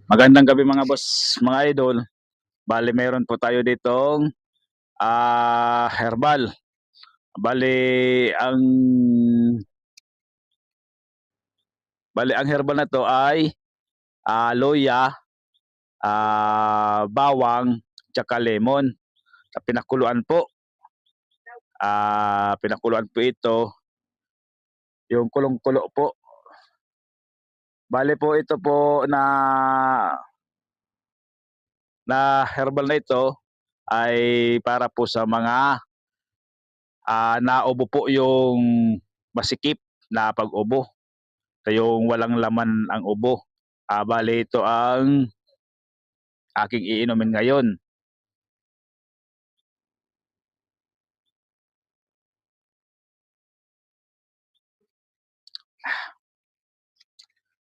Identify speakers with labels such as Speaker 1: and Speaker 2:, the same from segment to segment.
Speaker 1: Magandang gabi mga boss, mga idol. Bali meron po tayo ditong herbal. Bali ang ang herbal na to ay loya, bawang, tsaka lemon. Pinakuluan po. Pinakuluan po ito, yung kulong-kulo po. Bali po ito po na herbal na ito ay para po sa mga naubo po yung masikip na pag-ubo. Ito yung walang laman ang ubo. Bali ito ang aking iinumin ngayon.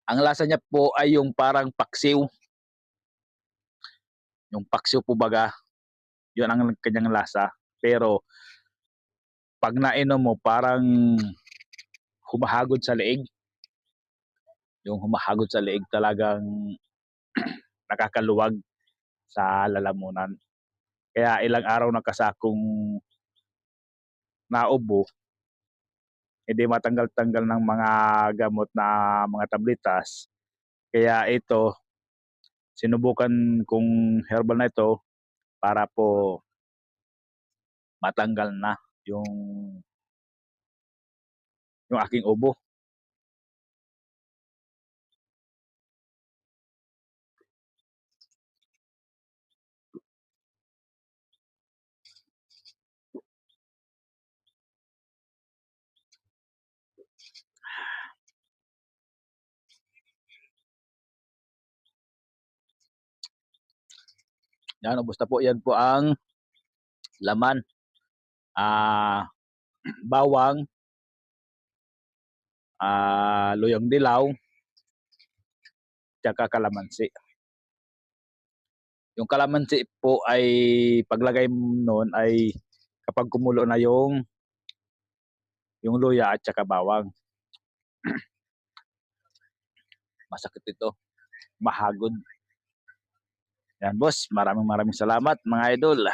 Speaker 1: Ang lasa niya po ay yung parang paksiw. Yung paksiw po baga, yun ang kanyang lasa. Pero pag nainom mo, parang humahagod sa leeg. Yung humahagod sa leeg talagang nakakaluwag sa lalamunan. Kaya ilang araw na kasakong naubo, hindi matanggal-tanggal ng mga gamot na mga tablitas. Kaya ito, sinubukan kong herbal na ito para po matanggal na yung aking ubo. Yan, ubos na po. Yan po ang laman. Bawang, luyang dilaw, tsaka kalamansi. Yung kalamansi po ay paglagay mo noon ay kapag kumulo na yung luya at tsaka bawang. Masakit ito, mahagod. Yan boss, maraming salamat mga idol.